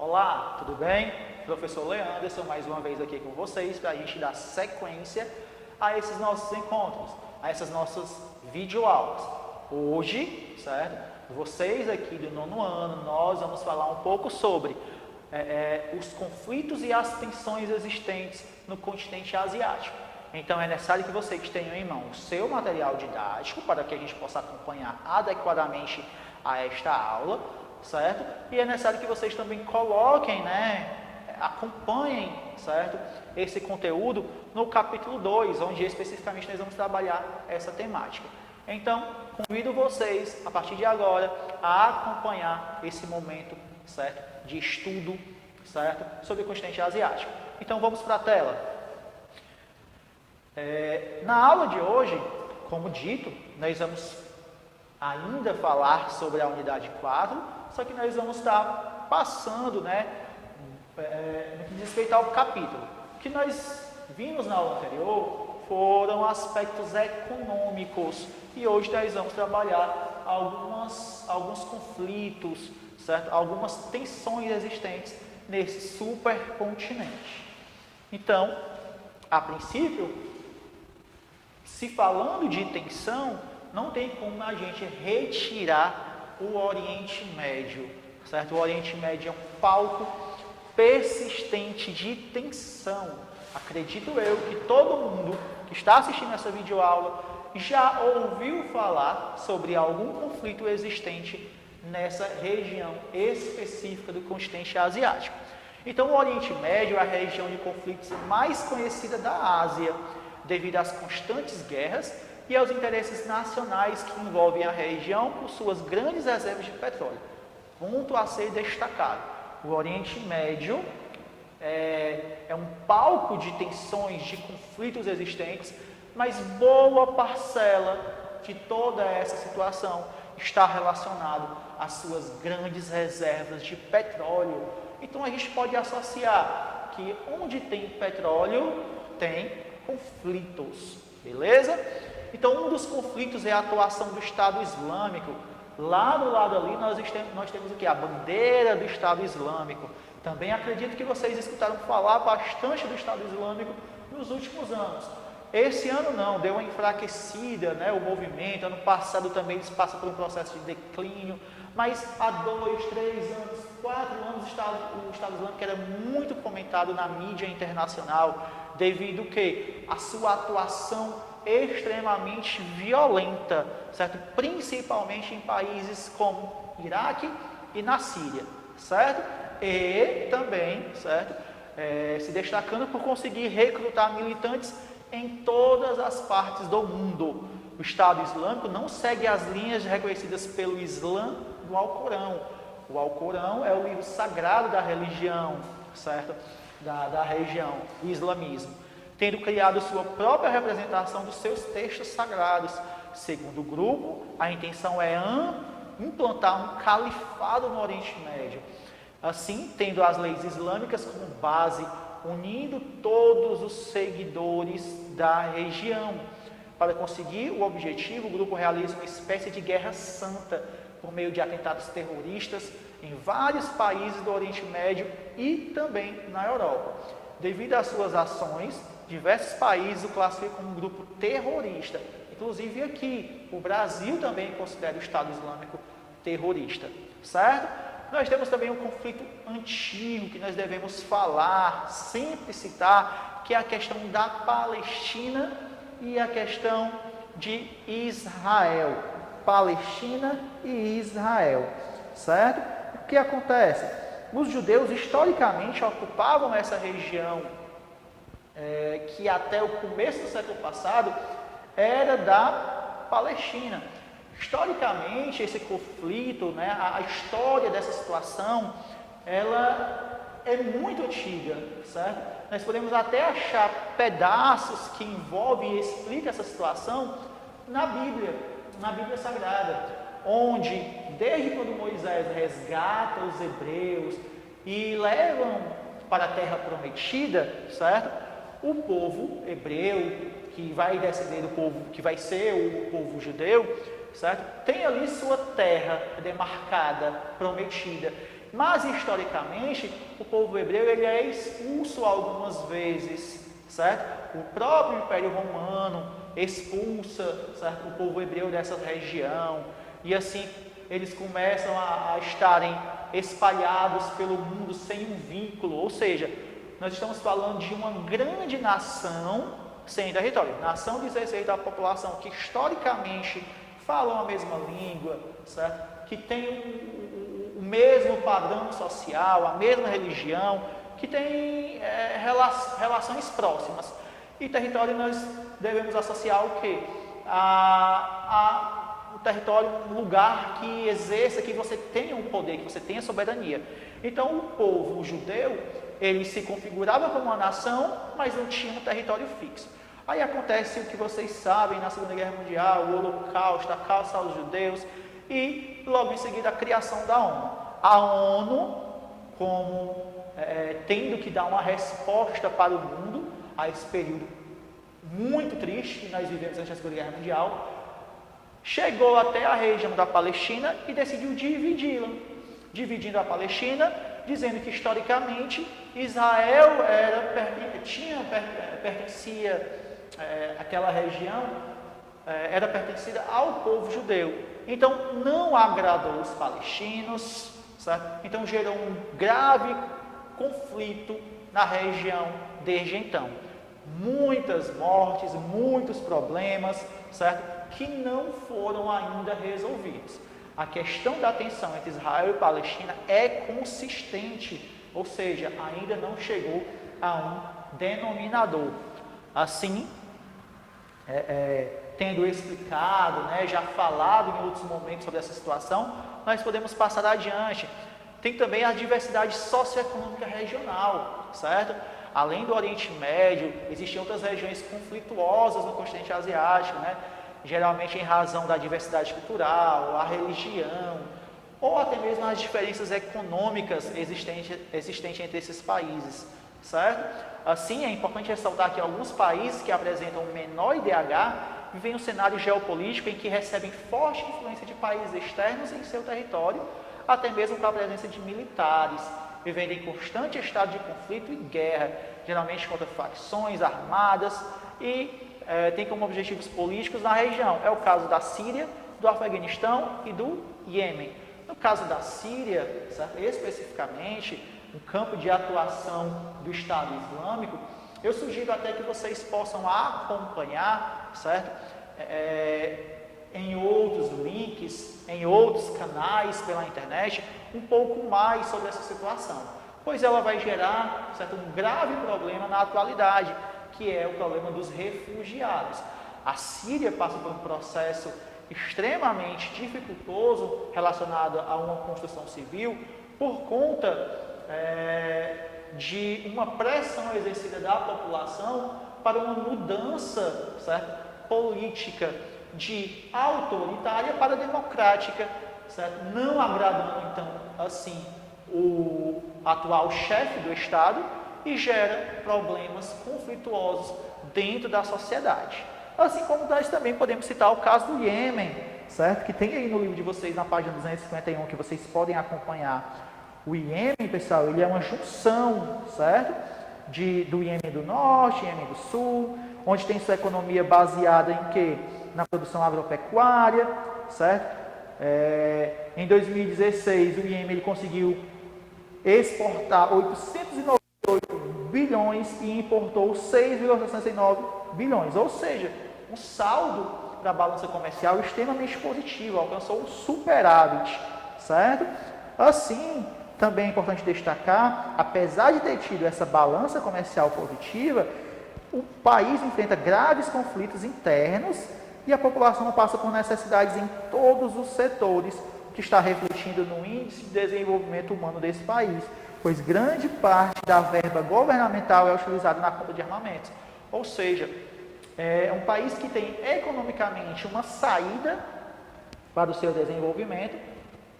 Olá, tudo bem? Professor Leanderson, mais uma vez aqui com vocês para a gente dar sequência a esses nossos encontros, a essas nossas videoaulas. Hoje, certo? Vocês aqui do nono ano, nós vamos falar um pouco sobre os conflitos e as tensões existentes no continente asiático. Então é necessário que vocês tenham em mão o seu material didático para que a gente possa acompanhar adequadamente a esta aula, certo? E é necessário que vocês também coloquem, acompanhem, certo? Esse conteúdo no capítulo 2, onde especificamente nós vamos trabalhar essa temática. Então, convido vocês, a partir de agora, a acompanhar esse momento, certo? De estudo, certo? Sobre o continente asiático. Então, vamos para a tela. Na aula de hoje, como dito, nós vamos ainda falar sobre a unidade 4, só que nós vamos estar passando, no que diz respeito ao capítulo. O que nós vimos na aula anterior foram aspectos econômicos e hoje nós vamos trabalhar alguns conflitos, certo? Algumas tensões existentes nesse supercontinente. Então, a princípio, se falando de tensão, não tem como a gente retirar o Oriente Médio, certo? O Oriente Médio é um palco persistente de tensão. Acredito eu que todo mundo que está assistindo essa videoaula já ouviu falar sobre algum conflito existente nessa região específica do continente asiático. Então, o Oriente Médio é a região de conflitos mais conhecida da Ásia, devido às constantes guerras e aos interesses nacionais que envolvem a região por suas grandes reservas de petróleo. Ponto a ser destacado: o Oriente Médio é um palco de tensões, de conflitos existentes, mas boa parcela de toda essa situação está relacionado às suas grandes reservas de petróleo. Então a gente pode associar que onde tem petróleo, tem conflitos, beleza? Então um dos conflitos é a atuação do Estado Islâmico. Lá do lado ali nós temos o que? A bandeira do Estado Islâmico. Também acredito que vocês escutaram falar bastante do Estado Islâmico nos últimos anos. Esse ano não, deu uma enfraquecida, o movimento. Ano passado também eles passam por um processo de declínio, mas há 2, 3 anos, 4 anos o Estado Islâmico era muito comentado na mídia internacional, devido que a sua atuação extremamente violenta, certo? Principalmente em países como Iraque e na Síria, certo? E também, certo? Se destacando por conseguir recrutar militantes em todas as partes do mundo. O Estado Islâmico não segue as linhas reconhecidas pelo Islã do Alcorão. O Alcorão é o livro sagrado da religião, certo? Da região, o islamismo, tendo criado sua própria representação dos seus textos sagrados. Segundo o grupo, a intenção é implantar um califado no Oriente Médio, assim tendo as leis islâmicas como base, unindo todos os seguidores da região. Para conseguir o objetivo, o grupo realiza uma espécie de guerra santa por meio de atentados terroristas em vários países do Oriente Médio e também na Europa. Devido às suas ações, diversos países o classificam como um grupo terrorista. Inclusive aqui, o Brasil também considera o Estado Islâmico terrorista, certo? Nós temos também um conflito antigo que nós devemos falar, sempre citar, que é a questão da Palestina e a questão de Israel. Palestina e Israel, certo? O que acontece? Os judeus historicamente ocupavam essa região que até o começo do século passado era da Palestina. Historicamente, esse conflito, a história dessa situação, ela é muito antiga, certo? Nós podemos até achar pedaços que envolvem e explicam essa situação na Bíblia Sagrada, onde, desde quando Moisés resgata os hebreus e levam para a terra prometida, certo? O povo hebreu, que vai descender do povo, que vai ser o povo judeu, certo? Tem ali sua terra demarcada, prometida. Mas, historicamente, o povo hebreu ele é expulso algumas vezes, certo? O próprio Império Romano expulsa, certo, o povo hebreu dessa região, e assim eles começam a estarem espalhados pelo mundo sem um vínculo, ou seja, nós estamos falando de uma grande nação sem território. Nação diz respeito à população que historicamente falam a mesma língua, certo? Que tem o mesmo padrão social, a mesma religião, que tem relações próximas. E território nós devemos associar o quê? O território, um lugar que exerça, que você tenha um poder, que você tenha soberania. Então o povo judeu, ele se configurava como uma nação, mas não tinha um território fixo. Aí acontece o que vocês sabem na Segunda Guerra Mundial, o Holocausto, a caça aos judeus e logo em seguida a criação da ONU. A ONU, como tendo que dar uma resposta para o mundo a esse período muito triste que nós vivemos durante a Segunda Guerra Mundial, chegou até a região da Palestina e decidiu dividi-la, dividindo a Palestina, dizendo que historicamente Israel pertencia aquela região era pertencida ao povo judeu. Então não agradou os palestinos, certo? Então gerou um grave conflito na região desde então. Muitas mortes, muitos problemas, certo? Que não foram ainda resolvidos. A questão da tensão entre Israel e Palestina é consistente, ou seja, ainda não chegou a um denominador. Assim, tendo explicado, já falado em outros momentos sobre essa situação, nós podemos passar adiante. Tem também a diversidade socioeconômica regional, certo? Além do Oriente Médio, existem outras regiões conflituosas no continente asiático, geralmente em razão da diversidade cultural, a religião, ou até mesmo as diferenças econômicas existentes entre esses países, certo? Assim, é importante ressaltar que alguns países que apresentam um menor IDH vivem um cenário geopolítico em que recebem forte influência de países externos em seu território, até mesmo com a presença de militares, vivendo em constante estado de conflito e guerra, geralmente contra facções armadas e tem como objetivos políticos na região. É o caso da Síria, do Afeganistão e do Iêmen. No caso da Síria, certo? Especificamente, um campo de atuação do Estado Islâmico, eu sugiro até que vocês possam acompanhar, certo? Em outros links, em outros canais pela internet, um pouco mais sobre essa situação, pois ela vai gerar, certo, um grave problema na atualidade, que é o problema dos refugiados. A Síria passa por um processo extremamente dificultoso relacionado a uma construção civil por conta de uma pressão exercida da população para uma mudança, certo, política de autoritária para democrática, certo? Não agradando então assim o atual chefe do Estado e gera problemas conflituosos dentro da sociedade. Assim como nós também podemos citar o caso do Iêmen, certo? Que tem aí no livro de vocês, na página 251, que vocês podem acompanhar. O Iêmen, pessoal, ele é uma junção, certo? Do Iêmen do Norte, Iêmen do Sul, onde tem sua economia baseada em quê? Na produção agropecuária, certo? Em 2016, o Iêmen ele conseguiu exportar 898 bilhões e importou 6,69 bilhões, ou seja, um saldo da balança comercial extremamente positivo, alcançou um superávit, certo? Assim, também é importante destacar, apesar de ter tido essa balança comercial positiva, o país enfrenta graves conflitos internos e a população passa por necessidades em todos os setores, o que está refletindo no índice de desenvolvimento humano desse país, pois grande parte da verba governamental é utilizada na compra de armamentos. Ou seja, é um país que tem economicamente uma saída para o seu desenvolvimento,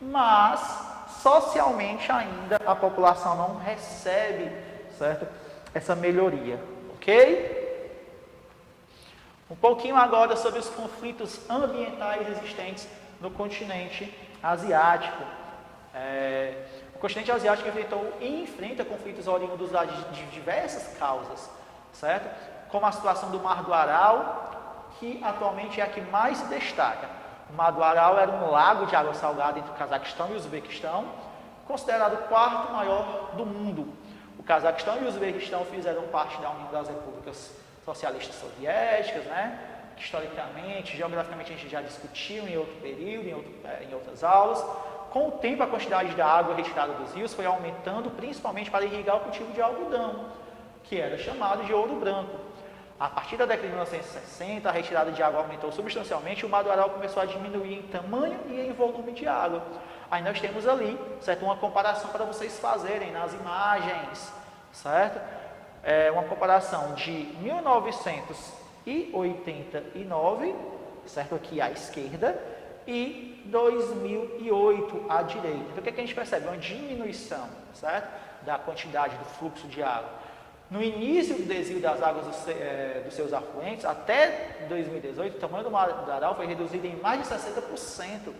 mas socialmente ainda a população não recebe, certo, essa melhoria, ok? Um pouquinho agora sobre os conflitos ambientais existentes no continente asiático. O continente asiático enfrentou e enfrenta conflitos oriundos de diversas causas, certo? Como a situação do Mar do Aral, que atualmente é a que mais se destaca. O Mar do Aral era um lago de água salgada entre o Cazaquistão e o Uzbequistão, considerado o quarto maior do mundo. O Cazaquistão e o Uzbequistão fizeram parte da União das Repúblicas Socialistas Soviéticas, né? Que historicamente, geograficamente a gente já discutiu em outro período, em outras aulas. Com o tempo, a quantidade de água retirada dos rios foi aumentando, principalmente para irrigar o cultivo de algodão, que era chamado de ouro branco. A partir da década de 1960, a retirada de água aumentou substancialmente e o Mar do Aral começou a diminuir em tamanho e em volume de água. Aí nós temos ali, certo, uma comparação para vocês fazerem nas imagens, certo? Uma comparação de 1989, certo, aqui à esquerda, e 2008 à direita. Então o que a gente percebe? Uma diminuição, certo, da quantidade do fluxo de água. No início do desvio das águas dos seus afluentes, até 2018, o tamanho do Mar do Aral foi reduzido em mais de 60%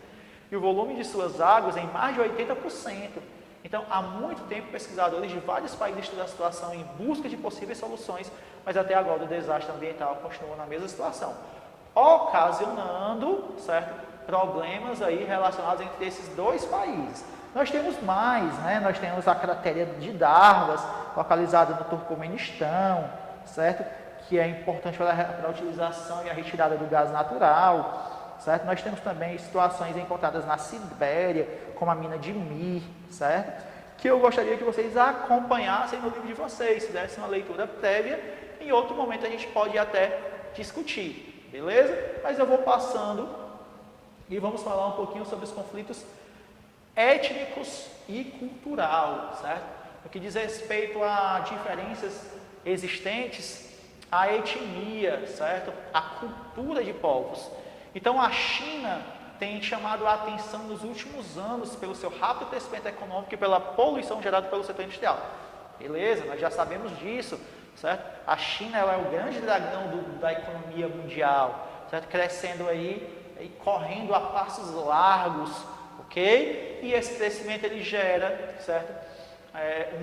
e o volume de suas águas em mais de 80%. Então, há muito tempo, pesquisadores de vários países estudam a situação em busca de possíveis soluções, mas até agora o desastre ambiental continua na mesma situação, ocasionando, certo, problemas aí relacionados entre esses dois países. Nós temos mais, né? Nós temos a cratera de Darvas, localizada no Turcomenistão, certo? Que é importante para a utilização e a retirada do gás natural, certo? Nós temos também situações encontradas na Sibéria, como a mina de Mir, certo? Que eu gostaria que vocês acompanhassem no livro de vocês, fizessem uma leitura prévia. Em outro momento a gente pode até discutir, beleza? Mas eu vou passando e vamos falar um pouquinho sobre os conflitos étnicos e cultural, certo? No que diz respeito a diferenças existentes, a etnia, certo? A cultura de povos. Então, a China tem chamado a atenção nos últimos anos pelo seu rápido crescimento econômico e pela poluição gerada pelo setor industrial. Beleza, nós já sabemos disso, certo? A China ela é o grande dragão da economia mundial, certo? Crescendo aí correndo a passos largos, ok? E esse crescimento ele gera, certo?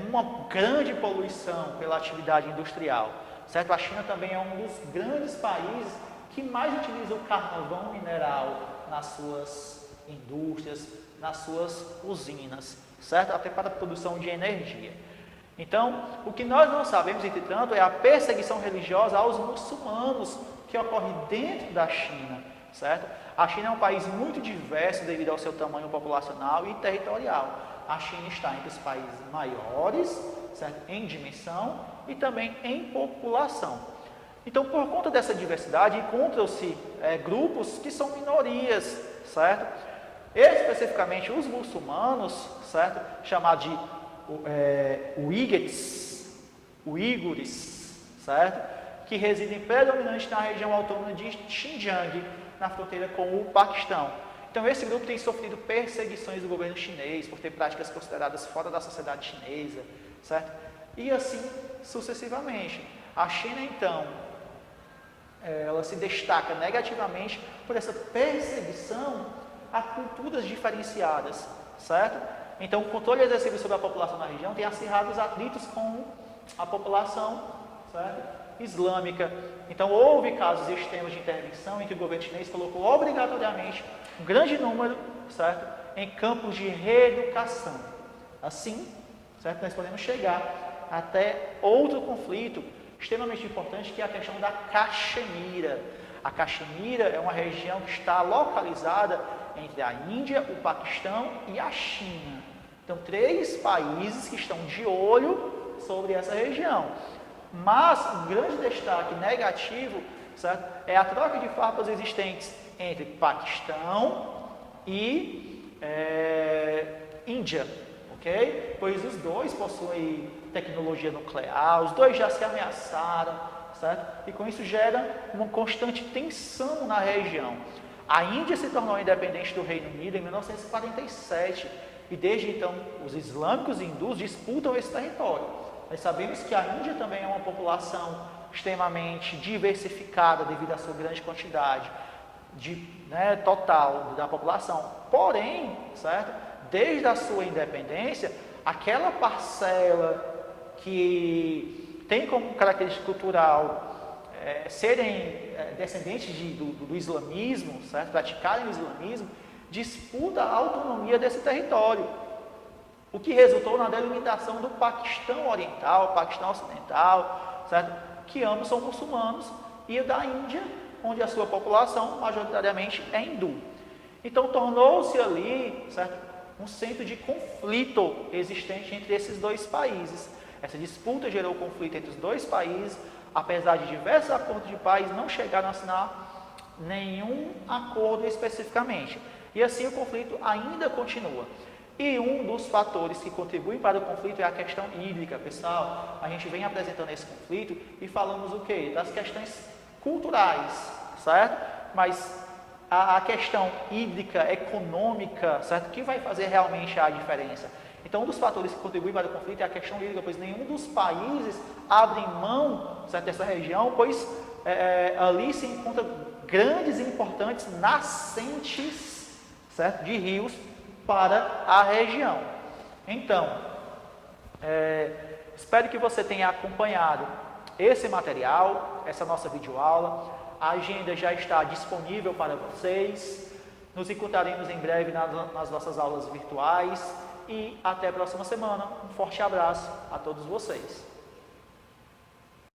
Uma grande poluição pela atividade industrial, certo? A China também é um dos grandes países que mais utiliza o carvão mineral nas suas indústrias, nas suas usinas, certo? Até para a produção de energia. Então, o que nós não sabemos, entretanto, é a perseguição religiosa aos muçulmanos que ocorre dentro da China, certo? A China é um país muito diverso devido ao seu tamanho populacional e territorial. A China está entre os países maiores, certo? Em dimensão e também em população. Então, por conta dessa diversidade, encontram-se grupos que são minorias, certo? Especificamente os muçulmanos, certo? Chamados de uigures, certo? Que residem predominantemente na região autônoma de Xinjiang, na fronteira com o Paquistão. Então, esse grupo tem sofrido perseguições do governo chinês por ter práticas consideradas fora da sociedade chinesa, certo? E assim sucessivamente. A China, então, ela se destaca negativamente por essa perseguição a culturas diferenciadas, certo? Então, o controle exercido sobre a população na região tem acirrado os atritos com a população, certo? Islâmica. Então, houve casos extremos de intervenção em que o governo chinês colocou obrigatoriamente um grande número, certo, em campos de reeducação. Assim, certo, nós podemos chegar até outro conflito extremamente importante, que é a questão da Caxemira. A Caxemira é uma região que está localizada entre a Índia, o Paquistão e a China. Então, 3 países que estão de olho sobre essa região. Mas um grande destaque negativo, certo, é a troca de farpas existentes entre Paquistão e Índia, ok? Pois os dois possuem tecnologia nuclear, os dois já se ameaçaram, certo? E com isso gera uma constante tensão na região. A Índia se tornou independente do Reino Unido em 1947 e desde então os islâmicos e hindus disputam esse território. Nós sabemos que a Índia também é uma população extremamente diversificada devido à sua grande quantidade total da população. Porém, certo? Desde a sua independência, aquela parcela que tem como característica cultural serem descendentes do islamismo, certo? Praticarem o islamismo, disputa a autonomia desse território, o que resultou na delimitação do Paquistão Oriental, Paquistão Ocidental, certo? Que ambos são muçulmanos, e da Índia, onde a sua população majoritariamente é hindu. Então tornou-se ali, certo, um centro de conflito existente entre esses dois países. Essa disputa gerou conflito entre os dois países, apesar de diversos acordos de paz, não chegaram a assinar nenhum acordo especificamente. E assim o conflito ainda continua. E um dos fatores que contribuem para o conflito é a questão hídrica. Pessoal, a gente vem apresentando esse conflito e falamos o quê? Das questões culturais, certo? Mas a questão hídrica, econômica, certo? Que vai fazer realmente a diferença. Então, um dos fatores que contribuem para o conflito é a questão hídrica, pois nenhum dos países abre mão, certo, dessa região, pois ali se encontram grandes e importantes nascentes, certo, de rios para a região. Então, espero que você tenha acompanhado esse material, essa nossa videoaula. A agenda já está disponível para vocês. Nos encontraremos em breve nas nossas aulas virtuais. E até a próxima semana. Um forte abraço a todos vocês.